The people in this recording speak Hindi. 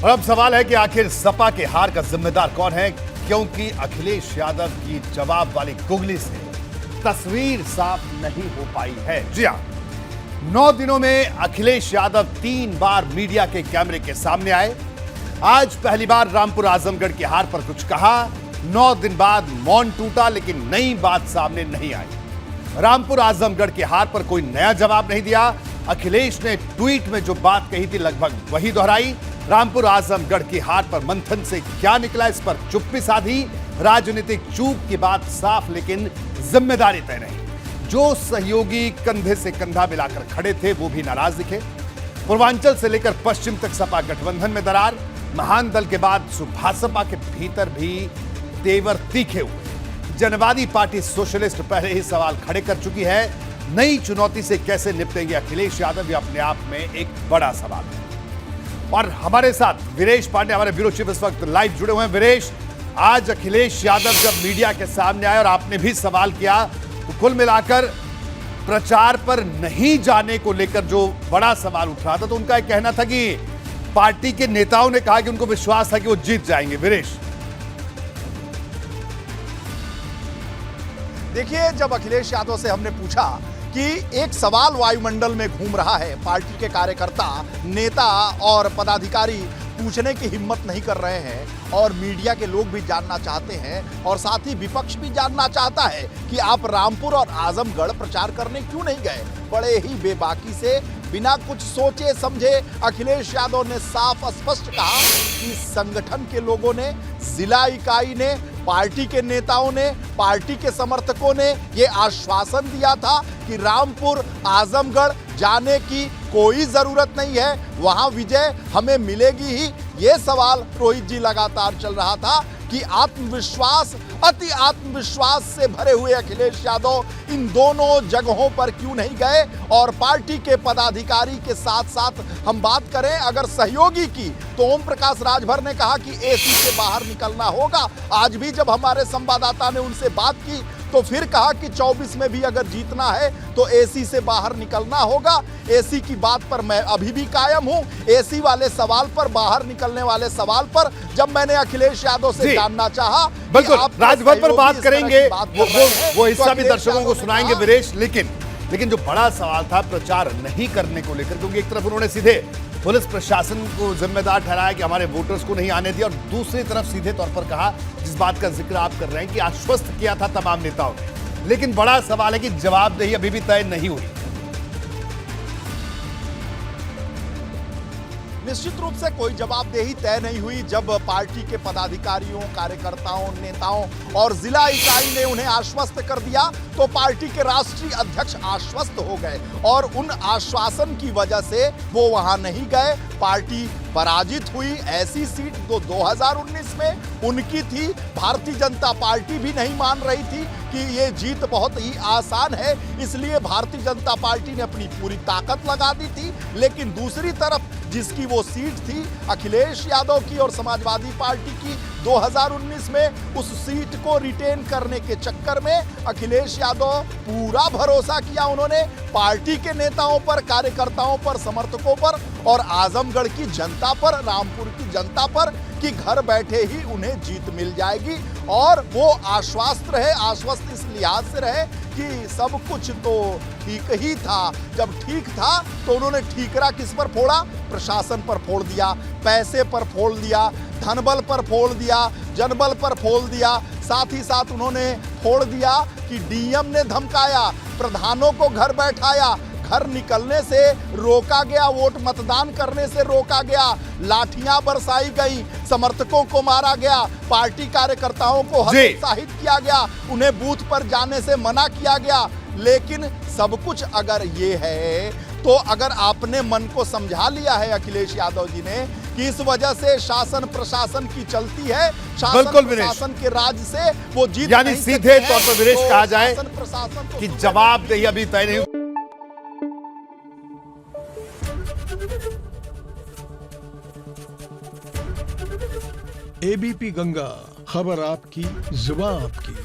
और अब सवाल है कि आखिर सपा के हार का जिम्मेदार कौन है, क्योंकि अखिलेश यादव की जवाब वाली गुगली से तस्वीर साफ नहीं हो पाई है। जी हां, 9 दिनों में अखिलेश यादव 3 बार मीडिया के कैमरे के सामने आए। आज पहली बार रामपुर आजमगढ़ की हार पर कुछ कहा। 9 दिन बाद मौन टूटा, लेकिन नई बात सामने नहीं आई। रामपुर आजमगढ़ की हार पर कोई नया जवाब नहीं दिया। अखिलेश ने ट्वीट में जो बात कही थी लगभग वही दोहराई। रामपुर आजमगढ़ की हार पर मंथन से क्या निकला, इस पर चुप्पी साधी। राजनीतिक चूक की बात साफ, लेकिन जिम्मेदारी तय नहीं। जो सहयोगी कंधे से कंधा मिलाकर खड़े थे वो भी नाराज दिखे। पूर्वांचल से लेकर पश्चिम तक सपा गठबंधन में दरार। महान दल के बाद सुभासपा के भीतर भी तेवर तीखे हुए। जनवादी पार्टी सोशलिस्ट पहले ही सवाल खड़े कर चुकी है। नई चुनौती से कैसे निपटेंगे अखिलेश यादव, ये अपने आप में एक बड़ा सवाल है। और हमारे साथ वीरेश पांडे, हमारे ब्यूरो चीफ, इस वक्त लाइव जुड़े हुए हैं। वीरेश, आज अखिलेश यादव जब मीडिया के सामने आए और आपने भी सवाल किया, तो कुल मिलाकर प्रचार पर नहीं जाने को लेकर जो बड़ा सवाल उठ रहा था, तो उनका एक कहना था कि पार्टी के नेताओं ने कहा कि उनको विश्वास है कि वो जीत जाएंगे। वीरेश, देखिए, जब अखिलेश यादव से हमने पूछा कि एक सवाल वायुमंडल में घूम रहा है, पार्टी के कार्यकर्ता, नेता और पदाधिकारी पूछने की हिम्मत नहीं कर रहे हैं और मीडिया के लोग भी जानना चाहते हैं और साथ ही विपक्ष भी जानना चाहता है कि आप रामपुर और आजमगढ़ प्रचार करने क्यों नहीं गए। बड़े ही बेबाकी से, बिना कुछ सोचे समझे अखिलेश यादव ने साफ स्पष्ट कहा कि संगठन के लोगों ने, जिला इकाई ने, पार्टी के नेताओं ने, पार्टी के समर्थकों ने ये आश्वासन दिया था कि रामपुर आजमगढ़ जाने की कोई जरूरत नहीं है, वहां विजय हमें मिलेगी ही। ये सवाल रोहित जी लगातार चल रहा था कि आत्मविश्वास, अति आत्मविश्वास से भरे हुए अखिलेश यादव इन दोनों जगहों पर क्यों नहीं गए। और पार्टी के पदाधिकारी के साथ साथ हम बात करें अगर सहयोगी की, तो ओम प्रकाश राजभर ने कहा कि एसी से बाहर निकलना होगा। आज भी जब हमारे संवाददाता ने उनसे बात की तो फिर कहा कि 24 में भी अगर जीतना है तो एसी से बाहर निकलना होगा। एसी की बात पर मैं अभी भी कायम हूं। एसी वाले सवाल पर, बाहर निकलने वाले सवाल पर जब मैंने अखिलेश यादव से जानना चाहा, बिल्कुल राजभर पर बात करेंगे, वो हिस्सा भी दर्शकों को सुनाएंगे वीरेश। लेकिन जो बड़ा सवाल था प्रचार नहीं करने को लेकर, क्योंकि एक तरफ उन्होंने सीधे पुलिस प्रशासन को जिम्मेदार ठहराया कि हमारे वोटर्स को नहीं आने दिया, और दूसरी तरफ सीधे तौर पर कहा, जिस बात का जिक्र आप कर रहे हैं कि आश्वस्त किया था तमाम नेताओं ने। लेकिन बड़ा सवाल है कि जवाबदेही अभी भी तय नहीं हुई। निश्चित रूप से कोई जवाबदेही तय नहीं हुई। जब पार्टी के पदाधिकारियों, कार्यकर्ताओं, नेताओं और जिला इकाई ने उन्हें आश्वस्त कर दिया तो पार्टी के राष्ट्रीय अध्यक्ष आश्वस्त हो गए और उन आश्वासन की वजह से वो वहां नहीं गए। पार्टी पराजित हुई। ऐसी सीट तो 2019 में उनकी थी। भारतीय जनता पार्टी भी नहीं मान रही थी कि ये जीत बहुत ही आसान है, इसलिए भारतीय जनता पार्टी ने अपनी पूरी ताकत लगा दी थी। लेकिन दूसरी तरफ जिसकी वो सीट थी अखिलेश यादव की और समाजवादी पार्टी की, 2019 में उस सीट को रिटेन करने के चक्कर में अखिलेश यादव पूरा भरोसा किया उन्होंने पार्टी के नेताओं पर, कार्यकर्ताओं पर, समर्थकों पर और आजमगढ़ की जनता पर, रामपुर की जनता पर कि घर बैठे ही उन्हें जीत मिल जाएगी। और वो आश्वस्त इस लिहाज से रहे कि सब कुछ तो ठीक ही था। जब ठीक था तो उन्होंने ठीकरा किस पर फोड़ा? प्रशासन पर फोड़ दिया, पैसे पर फोड़ दिया, धनबल पर फोड़ दिया, जनबल पर फोड़ दिया। साथ ही साथ उन्होंने फोड़ दिया कि डीएम ने धमकाया, प्रधानों को घर बैठाया, घर निकलने से रोका गया, वोट मतदान करने से रोका गया, लाठियां बरसाई गई, समर्थकों को मारा गया, पार्टी कार्यकर्ताओं को हतोत्साहित किया गया, उन्हें बूथ पर जाने से मना किया गया। लेकिन सब कुछ अगर ये है तो अगर आपने मन को समझा लिया है अखिलेश यादव जी ने कि इस वजह से शासन प्रशासन की चलती है, शासन प्रशासन के राज से वो जीत, यानी सीधे तौर पर वीरेश कहा जाए कि जवाबदेही अभी तय नहीं। एबीपी गंगा, खबर आपकी, जुबान आपकी।